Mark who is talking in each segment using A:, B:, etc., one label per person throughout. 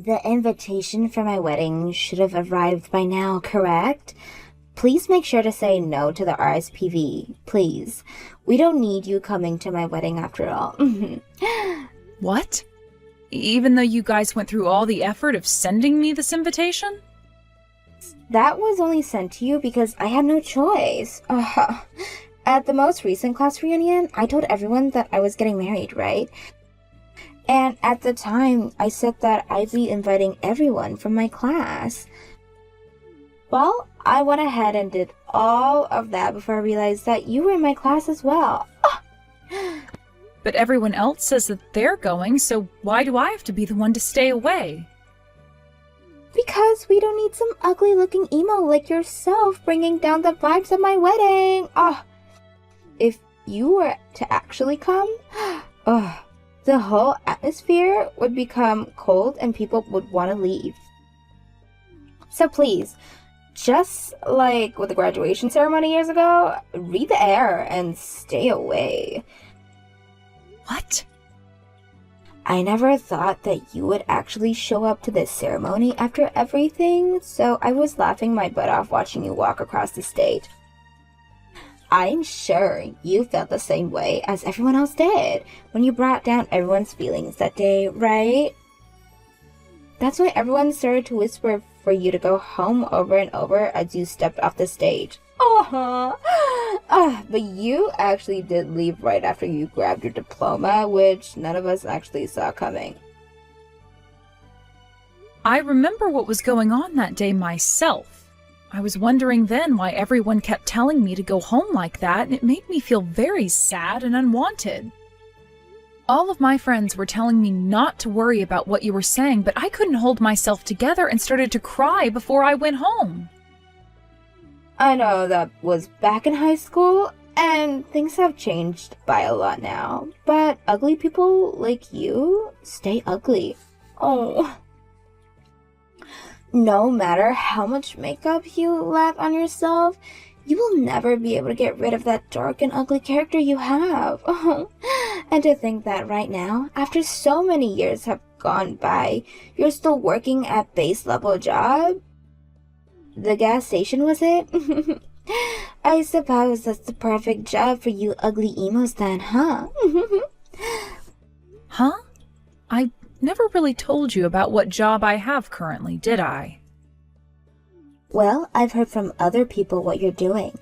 A: The invitation for my wedding should have arrived by now, correct? Please make sure to say no to the RSPV, please. We don't need you coming to my wedding after all.
B: What? Even though you guys went through all the effort of sending me this invitation?
A: That was only sent to you because I had no choice. At the most recent class reunion, I told everyone that I was getting married, right? And at the time, I said that I'd be inviting everyone from my class. Well, I went ahead and did all of that before I realized that you were in my class as well.
B: But everyone else says that they're going, so why do I have to be the one to stay away?
A: Because we don't need some ugly-looking emo like yourself bringing down the vibes of my wedding. If you were to actually come, the whole atmosphere would become cold and people would want to leave. So please, just like with the graduation ceremony years ago, read the air and stay away.
B: What?
A: I never thought that you would actually show up to this ceremony after everything, so I was laughing my butt off watching you walk across the stage. I'm sure you felt the same way as everyone else did when you brought down everyone's feelings that day, right? That's why everyone started to whisper for you to go home over and over as you stepped off the stage. But you actually did leave right after you grabbed your diploma, which none of us actually saw coming.
B: I remember what was going on that day myself. I was wondering then why everyone kept telling me to go home like that, and it made me feel very sad and unwanted. All of my friends were telling me not to worry about what you were saying, but I couldn't hold myself together and started to cry before I went home.
A: I know that was back in high school, and things have changed by a lot now, but ugly people like you stay ugly. No matter how much makeup you lap on yourself, you will never be able to get rid of that dark and ugly character you have. And to think that right now, after so many years have gone by, you're still working at base level job? The gas station, was it? I suppose that's the perfect job for you ugly emos then, huh?
B: Huh? I never really told you about what job I have currently, did I?
A: Well, I've heard from other people what you're doing.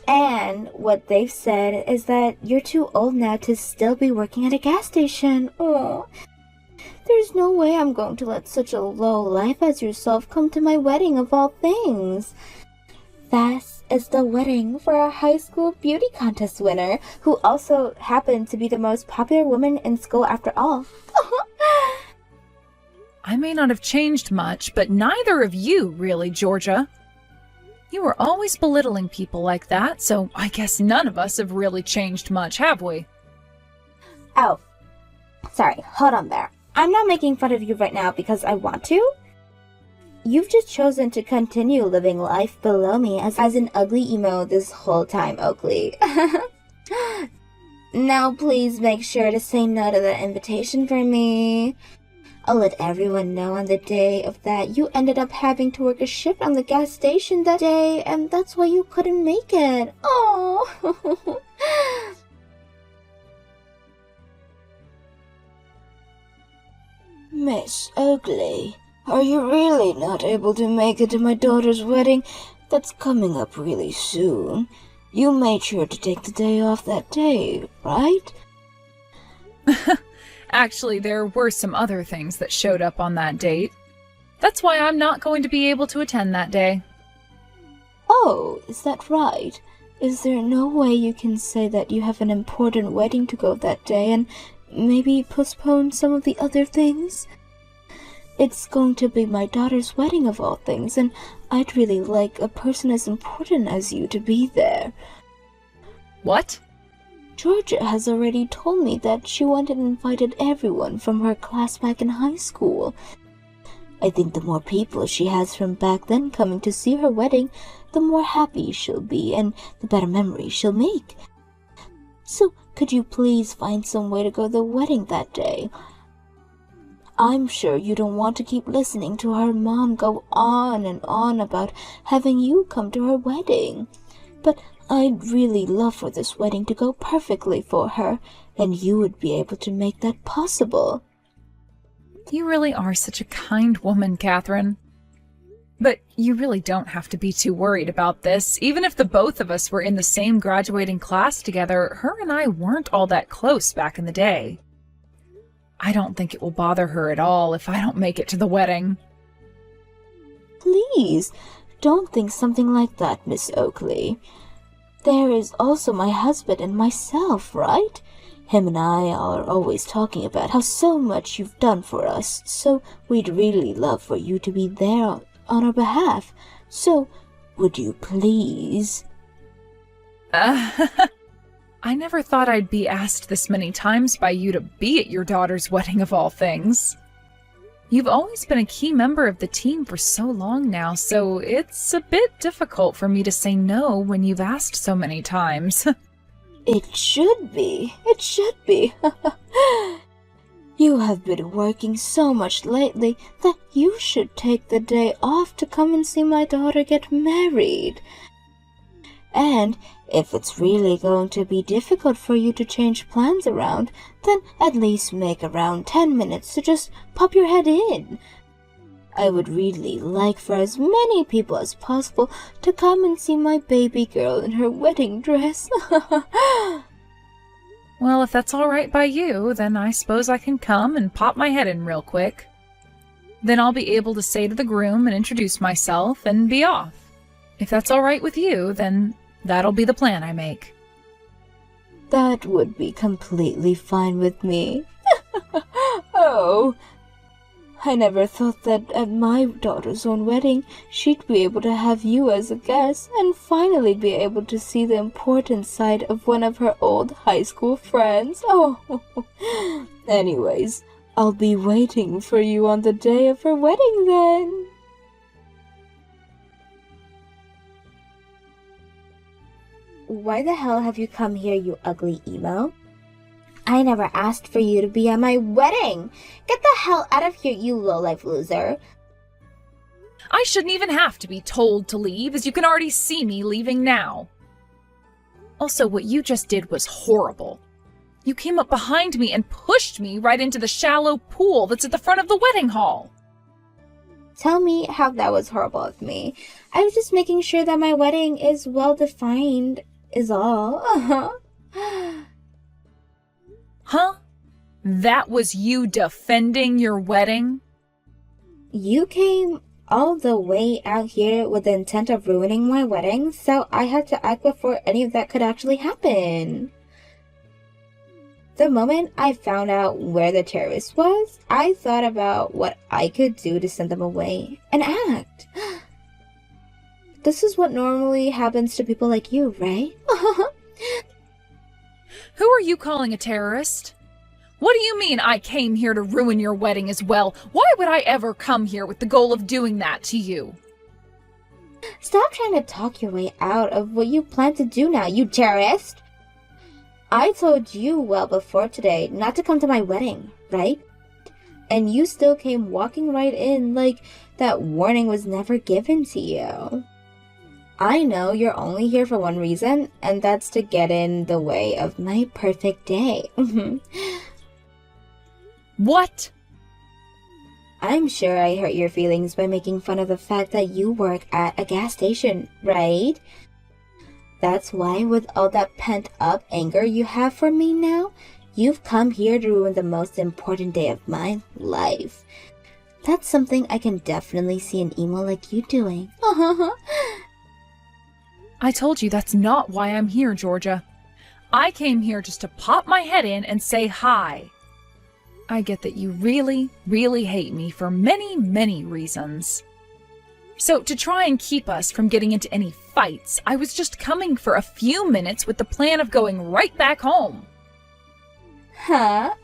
A: And what they've said is that you're too old now to still be working at a gas station. There's no way I'm going to let such a low life as yourself come to my wedding of all things. This is the wedding for a high school beauty contest winner who also happened to be the most popular woman in school after all.
B: I may not have changed much, but neither of you, really, Georgia. You were always belittling people like that, so I guess none of us have really changed much, have we?
A: Oh, sorry, hold on there. I'm not making fun of you right now because I want to. You've just chosen to continue living life below me as an ugly emo this whole time, Oakley. Now please make sure to say no to that invitation for me. I'll let everyone know on the day of that you ended up having to work a shift on the gas station that day, and that's why you couldn't make it. Oh.
C: Miss Oakley, are you really not able to make it to my daughter's wedding that's coming up really soon? You made sure to take the day off that day, right?
B: Actually, there were some other things that showed up on that date. That's why I'm not going to be able to attend that day.
C: Oh, is that right? Is there no way you can say that you have an important wedding to go that day and maybe postpone some of the other things? It's going to be my daughter's wedding of all things, and I'd really like a person as important as you to be there.
B: What?
C: Georgia has already told me that she went and invited everyone from her class back in high school. I think the more people she has from back then coming to see her wedding, the more happy she'll be and the better memories she'll make. So, could you please find some way to go to the wedding that day? I'm sure you don't want to keep listening to her mom go on and on about having you come to her wedding. But I'd really love for this wedding to go perfectly for her, and you would be able to make that possible.
B: You really are such a kind woman, Catherine. But you really don't have to be too worried about this. Even if the both of us were in the same graduating class together, her and I weren't all that close back in the day. I don't think it will bother her at all if I don't make it to the wedding.
C: Please, don't think something like that, Miss Oakley. There is also my husband and myself, right? Him and I are always talking about how so much you've done for us, so we'd really love for you to be there on our behalf. So, would you please?
B: I never thought I'd be asked this many times by you to be at your daughter's wedding of all things. You've always been a key member of the team for so long now, so it's a bit difficult for me to say no when you've asked so many times.
C: It should be. It should be. You have been working so much lately that you should take the day off to come and see my daughter get married. And if it's really going to be difficult for you to change plans around, then at least make around 10 minutes to just pop your head in. I would really like for as many people as possible to come and see my baby girl in her wedding dress.
B: Well, if that's all right by you, then I suppose I can come and pop my head in real quick. Then I'll be able to say to the groom and introduce myself and be off. If that's all right with you, then that'll be the plan I make.
C: That would be completely fine with me. Oh, I never thought that at my daughter's own wedding, she'd be able to have you as a guest and finally be able to see the important side of one of her old high school friends. Oh, anyways, I'll be waiting for you on the day of her wedding then.
A: Why the hell have you come here, you ugly emo? I never asked for you to be at my wedding! Get the hell out of here, you low-life loser!
B: I shouldn't even have to be told to leave, as you can already see me leaving now. Also, what you just did was horrible. You came up behind me and pushed me right into the shallow pool that's at the front of the wedding hall.
A: Tell me how that was horrible of me. I was just making sure that my wedding is well-defined, is all.
B: Huh? That was you defending your wedding?
A: You came all the way out here with the intent of ruining my wedding, so I had to act before any of that could actually happen. The moment I found out where the terrorist was, I thought about what I could do to send them away and act. This is what normally happens to people like you, right?
B: Who are you calling a terrorist? What do you mean I came here to ruin your wedding as well? Why would I ever come here with the goal of doing that to you?
A: Stop trying to talk your way out of what you plan to do now, you terrorist! I told you well before today not to come to my wedding, right? And you still came walking right in like that warning was never given to you. I know you're only here for one reason, and that's to get in the way of my perfect day.
B: What?
A: I'm sure I hurt your feelings by making fun of the fact that you work at a gas station, right? That's why, with all that pent-up anger you have for me now, you've come here to ruin the most important day of my life. That's something I can definitely see an emo like you doing.
B: I told you that's not why I'm here, Georgia. I came here just to pop my head in and say hi. I get that you really, really hate me for many, many reasons. So to try and keep us from getting into any fights, I was just coming for a few minutes with the plan of going right back home.
A: Huh?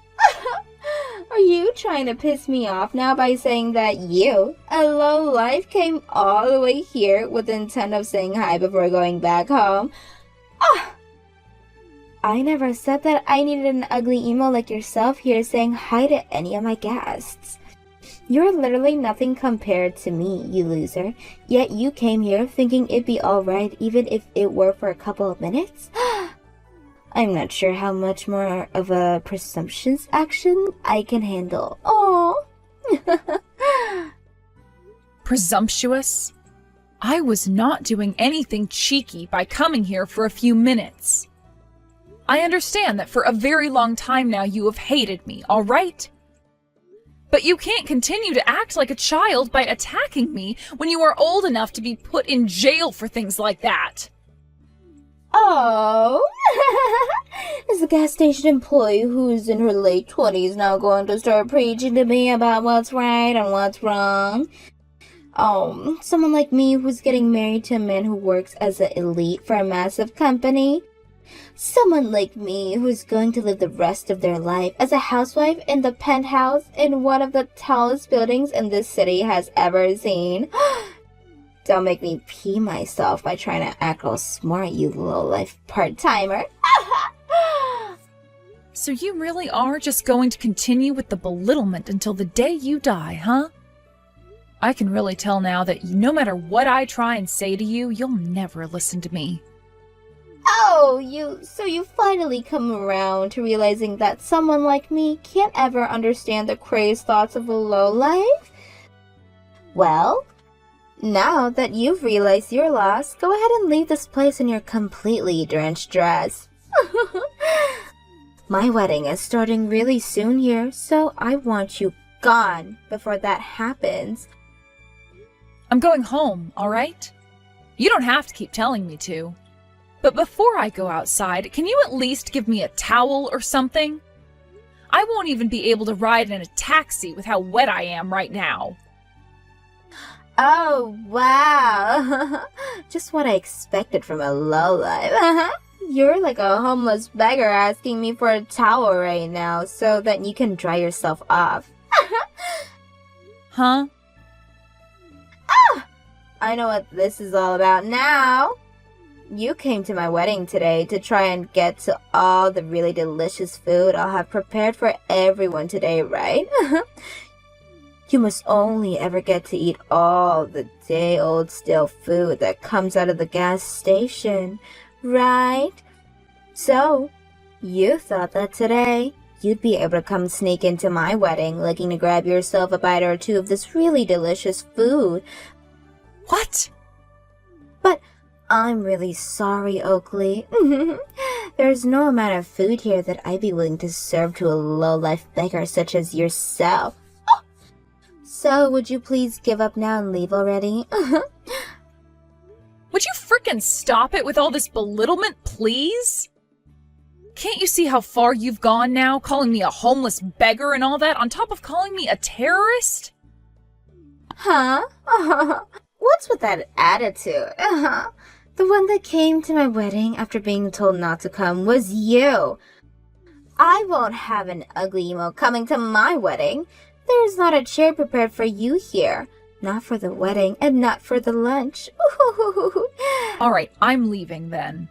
A: Are you trying to piss me off now by saying that you, a lowlife, came all the way here with the intent of saying hi before going back home? Ah! I never said that I needed an ugly emo like yourself here saying hi to any of my guests. You're literally nothing compared to me, you loser. Yet you came here thinking it'd be alright even if it were for a couple of minutes? I'm not sure how much more of a presumptuous action I can handle. Oh.
B: Presumptuous? I was not doing anything cheeky by coming here for a few minutes. I understand that for a very long time now you have hated me, all right? But you can't continue to act like a child by attacking me when you are old enough to be put in jail for things like that.
A: Oh. Is the gas station employee who's in her late 20s now going to start preaching to me about what's right and what's wrong? Oh, someone like me who's getting married to a man who works as an elite for a massive company? Someone like me who's going to live the rest of their life as a housewife in the penthouse in one of the tallest buildings in this city has ever seen? Don't make me pee myself by trying to act all smart, you low-life part-timer.
B: So you really are just going to continue with the belittlement until the day you die, huh? I can really tell now that no matter what I try and say to you, you'll never listen to me.
A: Oh, so you finally come around to realizing that someone like me can't ever understand the crazed thoughts of a lowlife? Well, now that you've realized your loss, go ahead and leave this place in your completely drenched dress. My wedding is starting really soon here, so I want you gone before that happens.
B: I'm going home, all right? You don't have to keep telling me to. But before I go outside, can you at least give me a towel or something? I won't even be able to ride in a taxi with how wet I am right now.
A: Oh, wow. Just what I expected from a lowlife. You're like a homeless beggar asking me for a towel right now so that you can dry yourself off.
B: Huh?
A: I know what this is all about now. You came to my wedding today to try and get to all the really delicious food I'll have prepared for everyone today, right? You must only ever get to eat all the day-old stale food that comes out of the gas station, right? So, you thought that today you'd be able to come sneak into my wedding looking to grab yourself a bite or two of this really delicious food.
B: What?
A: But I'm really sorry, Oakley. There's no amount of food here that I'd be willing to serve to a low-life beggar such as yourself. So, would you please give up now and leave already?
B: Would you frickin' stop it with all this belittlement, please? Can't you see how far you've gone now, calling me a homeless beggar and all that, on top of calling me a terrorist?
A: Huh? What's with that attitude? The one that came to my wedding after being told not to come was you. I won't have an ugly emo coming to my wedding. There's not a chair prepared for you here. Not for the wedding and not for the lunch.
B: Alright, I'm leaving then.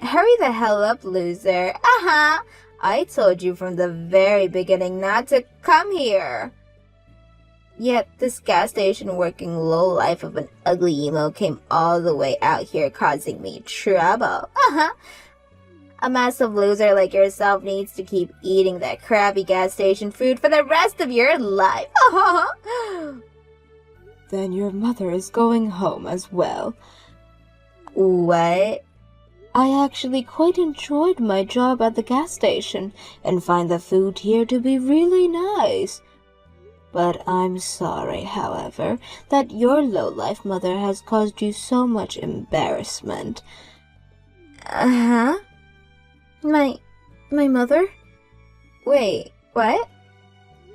A: Hurry the hell up, loser. I told you from the very beginning not to come here. Yet this gas station working lowlife of an ugly emo came all the way out here causing me trouble. A massive loser like yourself needs to keep eating that crappy gas station food for the rest of your life.
C: Then your mother is going home as well.
A: What?
C: I actually quite enjoyed my job at the gas station and find the food here to be really nice. But I'm sorry, however, that your lowlife mother has caused you so much embarrassment.
A: My mother? Wait, what?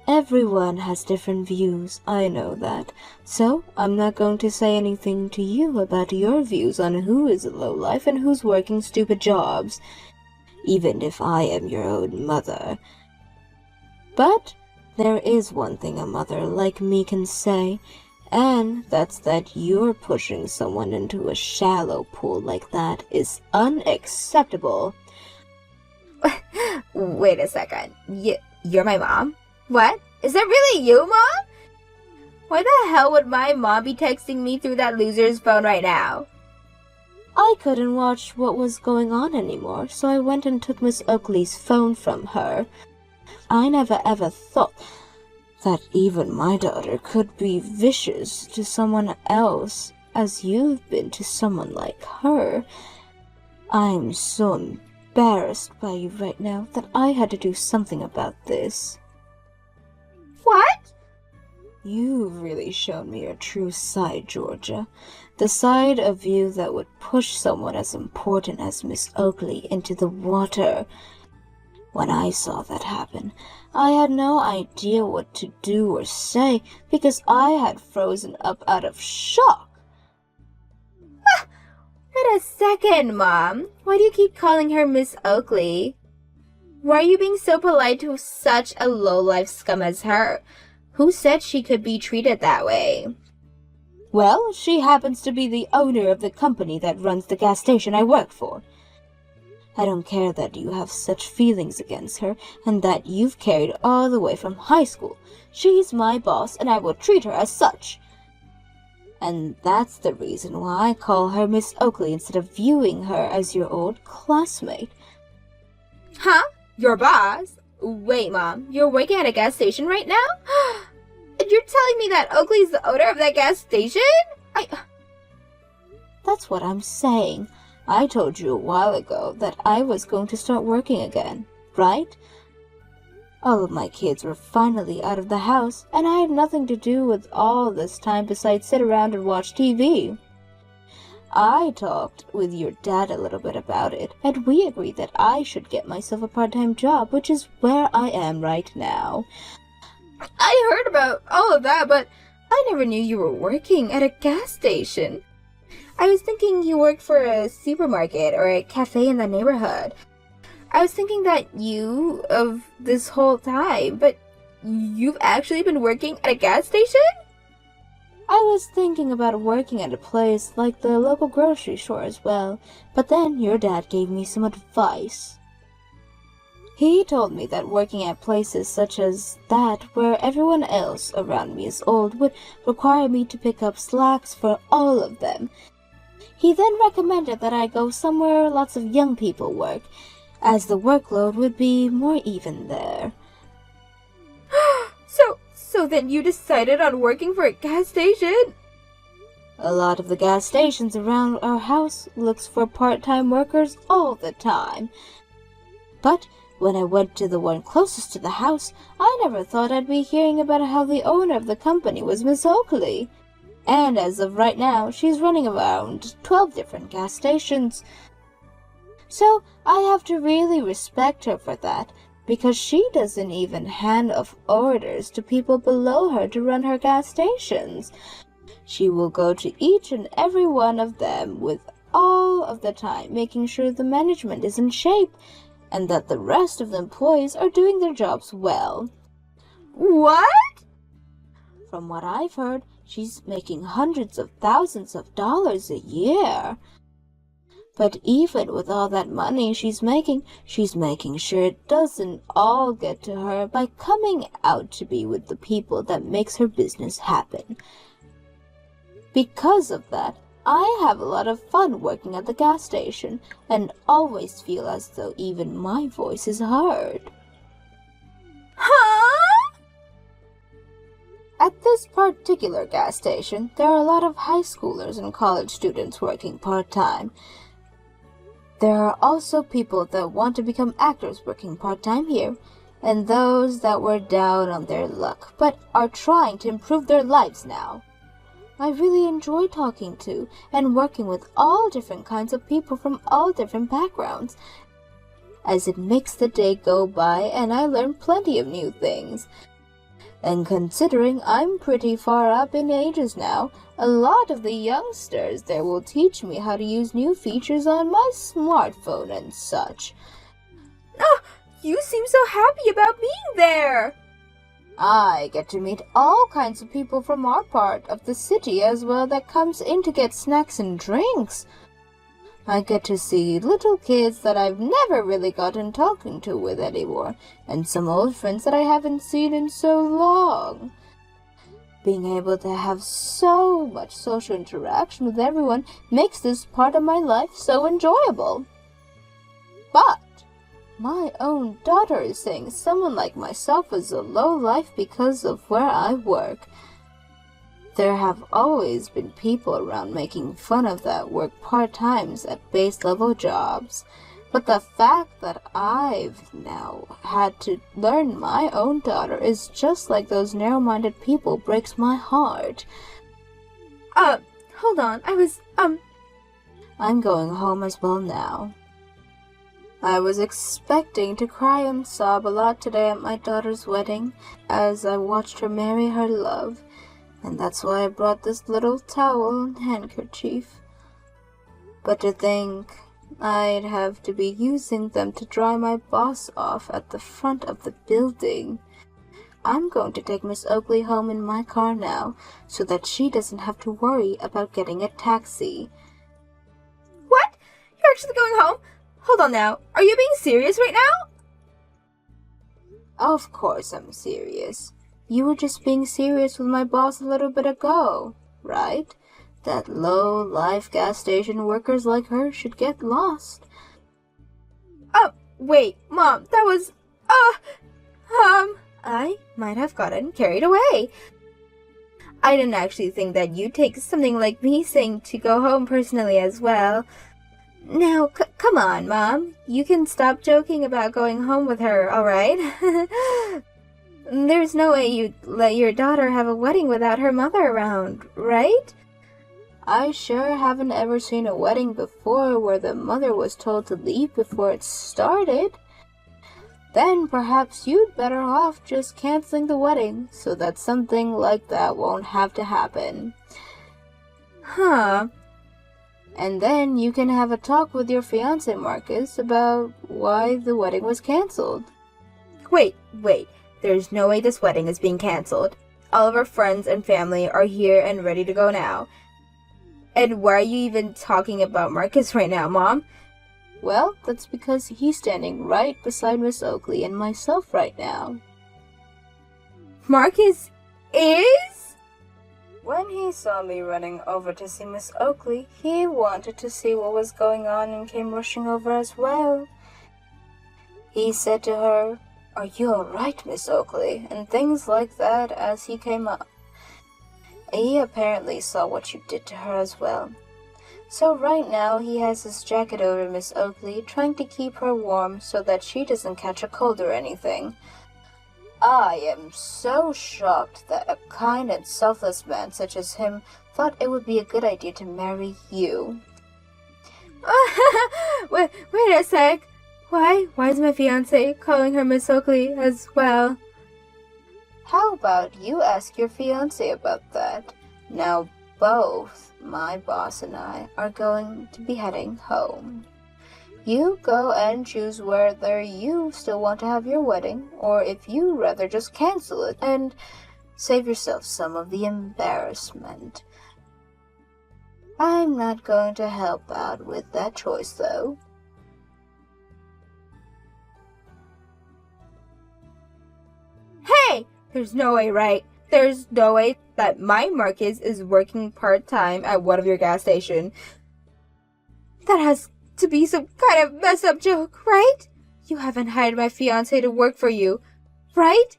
C: Everyone has different views, I know that. So, I'm not going to say anything to you about your views on who is a lowlife and who's working stupid jobs, even if I am your own mother. But there is one thing a mother like me can say, and that's that you're pushing someone into a shallow pool like that is unacceptable.
A: Wait a second. You're my mom? What? Is that really you, Mom? Why the hell would my mom be texting me through that loser's phone right now?
C: I couldn't watch what was going on anymore, so I went and took Miss Oakley's phone from her. I never ever thought that even my daughter could be vicious to someone else as you've been to someone like her. I'm so embarrassed by you right now that I had to do something about this.
A: What?
C: You've really shown me your true side, Georgia. The side of you that would push someone as important as Miss Oakley into the water. When I saw that happen, I had no idea what to do or say because I had frozen up out of shock.
A: Wait a second, Mom. Why do you keep calling her Miss Oakley? Why are you being so polite to such a low-life scum as her? Who said she could be treated that way?
C: Well, she happens to be the owner of the company that runs the gas station I work for. I don't care that you have such feelings against her and that you've carried all the way from high school. She's my boss and I will treat her as such. And that's the reason why I call her Miss Oakley instead of viewing her as your old classmate.
A: Huh? Your boss? Wait, Mom, you're working at a gas station right now? And you're telling me that Oakley's the owner of that gas station?
C: That's what I'm saying. I told you a while ago that I was going to start working again, right? All of my kids were finally out of the house, and I had nothing to do with all this time besides sit around and watch TV. I talked with your dad a little bit about it, and we agreed that I should get myself a part-time job, which is where I am right now.
A: I heard about all of that, but I never knew you were working at a gas station. I was thinking you worked for a supermarket or a cafe in the neighborhood. I was thinking that you of this whole time, but you've actually been working at a gas station?
C: I was thinking about working at a place like the local grocery store as well, but then your dad gave me some advice. He told me that working at places such as that, where everyone else around me is old, would require me to pick up slacks for all of them. He then recommended that I go somewhere lots of young people work, as the workload would be more even there.
A: So then you decided on working for a gas station?
C: A lot of the gas stations around our house looks for part-time workers all the time. But when I went to the one closest to the house, I never thought I'd be hearing about how the owner of the company was Miss Oakley. And as of right now, she's running around 12 different gas stations. So I have to really respect her for that, because she doesn't even hand off orders to people below her to run her gas stations. She will go to each and every one of them with all of the time, making sure the management is in shape and that the rest of the employees are doing their jobs well.
A: What?
C: From what I've heard, she's making hundreds of thousands of dollars a year. But even with all that money she's making sure it doesn't all get to her by coming out to be with the people that makes her business happen. Because of that, I have a lot of fun working at the gas station and always feel as though even my voice is heard.
A: Huh?
C: At this particular gas station, there are a lot of high schoolers and college students working part-time. There are also people that want to become actors working part-time here, and those that were down on their luck but are trying to improve their lives now. I really enjoy talking to and working with all different kinds of people from all different backgrounds, as it makes the day go by and I learn plenty of new things. And considering I'm pretty far up in ages now, a lot of the youngsters there will teach me how to use new features on my smartphone and such.
A: Oh, you seem so happy about being there.
C: I get to meet all kinds of people from our part of the city as well that comes in to get snacks and drinks. I get to see little kids that I've never really gotten talking to with anymore, and some old friends that I haven't seen in so long. Being able to have so much social interaction with everyone makes this part of my life so enjoyable. But my own daughter is saying someone like myself is a low life because of where I work. There have always been people around making fun of that work part-times at base-level jobs, but the fact that I've now had to learn my own daughter is just like those narrow-minded people breaks my heart.
A: Hold on,
C: I'm going home as well now. I was expecting to cry and sob a lot today at my daughter's wedding as I watched her marry her love, and that's why I brought this little towel and handkerchief. But to think I'd have to be using them to dry my boss off at the front of the building. I'm going to take Miss Oakley home in my car now, so that she doesn't have to worry about getting a taxi.
A: What? You're actually going home? Hold on now. Are you being serious right now?
C: Of course I'm serious. You were just being serious with my boss a little bit ago, right? That low-life gas station workers like her should get lost.
A: Oh, wait, Mom, that was, I might have gotten carried away. I didn't actually think that you'd take something like me saying to go home personally as well. Now, come on, Mom. You can stop joking about going home with her, alright? There's no way you'd let your daughter have a wedding without her mother around, right?
C: I sure haven't ever seen a wedding before where the mother was told to leave before it started. Then perhaps you'd better off just canceling the wedding so that something like that won't have to happen.
A: Huh.
C: And then you can have a talk with your fiancé Marcus about why the wedding was canceled.
A: Wait. There's no way this wedding is being canceled. All of our friends and family are here and ready to go now. And why are you even talking about Marcus right now, Mom?
C: Well, that's because he's standing right beside Miss Oakley and myself right now.
A: Marcus is?
C: When he saw me running over to see Miss Oakley, he wanted to see what was going on and came rushing over as well. He said to her, "Are you all right, Miss Oakley?" and things like that as he came up. He apparently saw what you did to her as well. So right now he has his jacket over Miss Oakley, trying to keep her warm so that she doesn't catch a cold or anything. I am so shocked that a kind and selfless man such as him thought it would be a good idea to marry you.
A: Wait a sec. Why is my fiancé calling her Miss Oakley as well?
C: How about you ask your fiancé about that? Now both my boss and I are going to be heading home. You go and choose whether you still want to have your wedding, or if you rather just cancel it and save yourself some of the embarrassment. I'm not going to help out with that choice, though.
A: Hey! There's no way, right? There's no way that my Marcus is working part-time at one of your gas stations. That has to be some kind of messed up joke, right? You haven't hired my fiancé to work for you, right?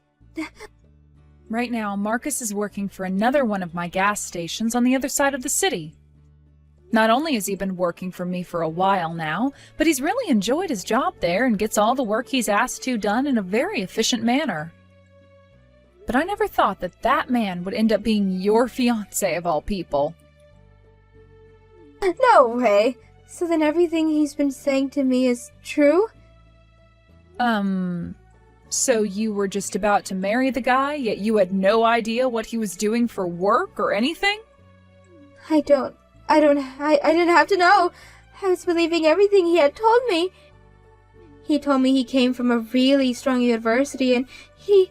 B: Right now, Marcus is working for another one of my gas stations on the other side of the city. Not only has he been working for me for a while now, but he's really enjoyed his job there and gets all the work he's asked to done in a very efficient manner. But I never thought that that man would end up being your fiancé of all people.
A: No way. So then everything he's been saying to me is true?
B: So you were just about to marry the guy, yet you had no idea what he was doing for work or anything?
A: I didn't have to know. I was believing everything he had told me. He told me he came from a really strong university and he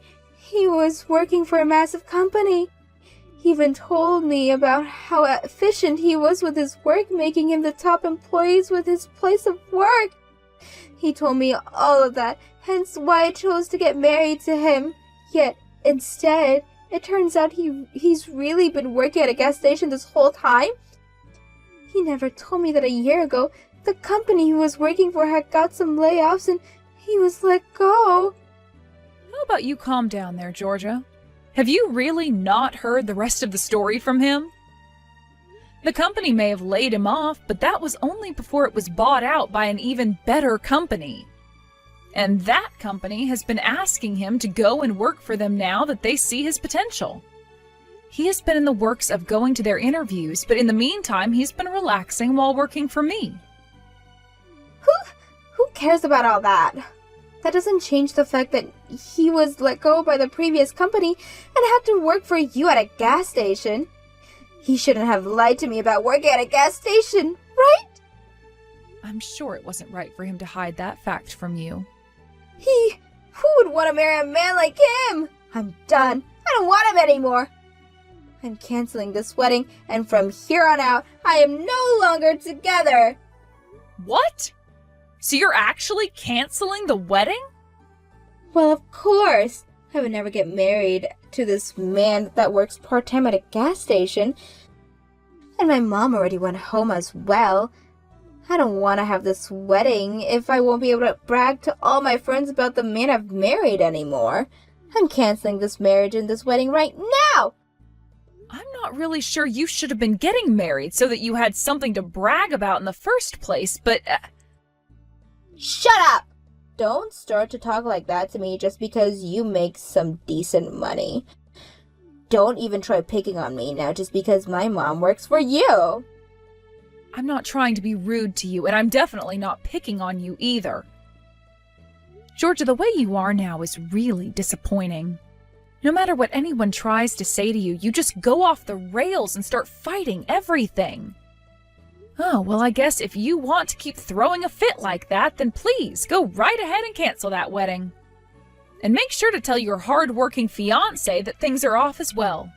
A: was working for a massive company.
C: He even told me about how efficient he was with his work, making him the top employees with his place of work. He told me all of that, hence why I chose to get married to him. Yet, instead, it turns out he's really been working at a gas station this whole time. He never told me that a year ago, the company he was working for had got some layoffs and he was let go.
B: How about you calm down there, Georgia? Have you really not heard the rest of the story from him? The company may have laid him off, but that was only before it was bought out by an even better company. And that company has been asking him to go and work for them now that they see his potential. He has been in the works of going to their interviews, but in the meantime, he's been relaxing while working for me.
C: Who cares about all that? That doesn't change the fact that he was let go by the previous company and had to work for you at a gas station. He shouldn't have lied to me about working at a gas station, right?
B: I'm sure it wasn't right for him to hide that fact from you.
C: Who would want to marry a man like him? I'm done. I don't want him anymore. I'm canceling this wedding, and from here on out, I am no longer together.
B: What? So you're actually canceling the wedding?
C: Well, of course. I would never get married to this man that works part-time at a gas station. And my mom already went home as well. I don't want to have this wedding if I won't be able to brag to all my friends about the man I've married anymore. I'm canceling this marriage and this wedding right now.
B: I'm not really sure you should have been getting married so that you had something to brag about in the first place, but...
C: Shut up! Don't start to talk like that to me just because you make some decent money. Don't even try picking on me now just because my mom works for you.
B: I'm not trying to be rude to you, and I'm definitely not picking on you either. Georgia, the way you are now is really disappointing. No matter what anyone tries to say to you, you just go off the rails and start fighting everything. Oh, well, I guess if you want to keep throwing a fit like that, then please go right ahead and cancel that wedding. And make sure to tell your hard-working fiancé that things are off as well.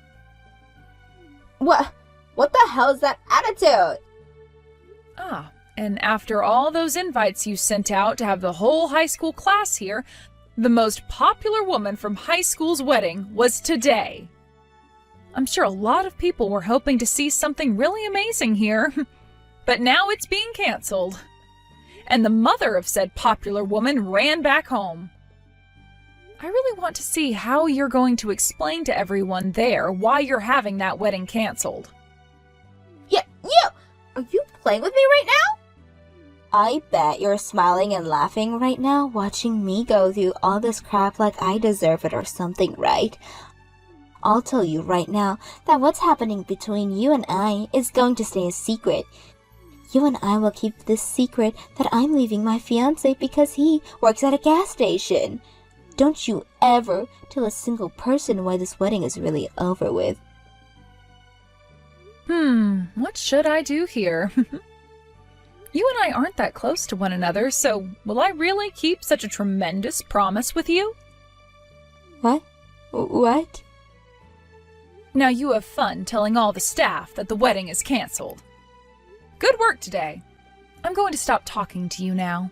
C: What the hell is that attitude?
B: Ah, and after all those invites you sent out to have the whole high school class here, the most popular woman from high school's wedding was today. I'm sure a lot of people were hoping to see something really amazing here. But now it's being canceled. And the mother of said popular woman ran back home. I really want to see how you're going to explain to everyone there why you're having that wedding canceled.
C: Yeah, you! Are you playing with me right now? I bet you're smiling and laughing right now watching me go through all this crap like I deserve it or something, right? I'll tell you right now that what's happening between you and I is going to stay a secret. You and I will keep this secret that I'm leaving my fiancé because he works at a gas station. Don't you ever tell a single person why this wedding is really over with.
B: What should I do here? You and I aren't that close to one another, so will I really keep such a tremendous promise with you?
C: What?
B: Now you have fun telling all the staff that the wedding is canceled. Good work today. I'm going to stop talking to you now.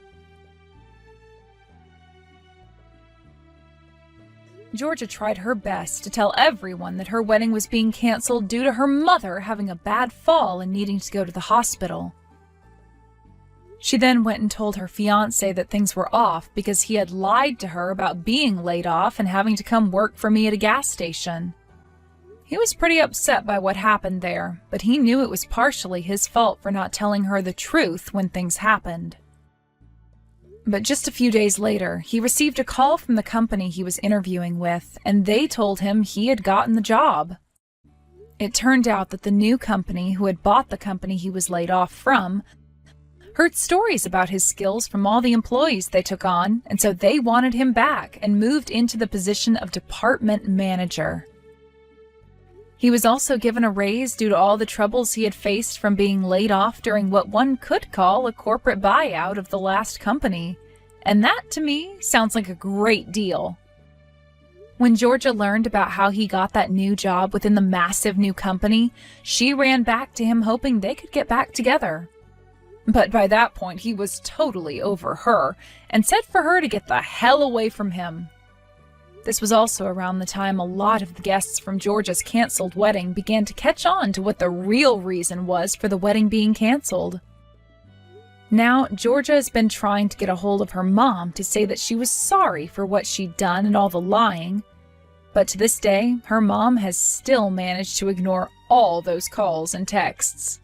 B: Georgia tried her best to tell everyone that her wedding was being canceled due to her mother having a bad fall and needing to go to the hospital. She then went and told her fiancé that things were off because he had lied to her about being laid off and having to come work for me at a gas station. He was pretty upset by what happened there, but he knew it was partially his fault for not telling her the truth when things happened. But just a few days later, he received a call from the company he was interviewing with, and they told him he had gotten the job. It turned out that the new company, who had bought the company he was laid off from, heard stories about his skills from all the employees they took on, and so they wanted him back and moved into the position of department manager. He was also given a raise due to all the troubles he had faced from being laid off during what one could call a corporate buyout of the last company, and that, to me, sounds like a great deal. When Georgia learned about how he got that new job within the massive new company, she ran back to him hoping they could get back together. But by that point, he was totally over her and said for her to get the hell away from him. This was also around the time a lot of the guests from Georgia's canceled wedding began to catch on to what the real reason was for the wedding being canceled. Now, Georgia has been trying to get a hold of her mom to say that she was sorry for what she'd done and all the lying, but to this day, her mom has still managed to ignore all those calls and texts.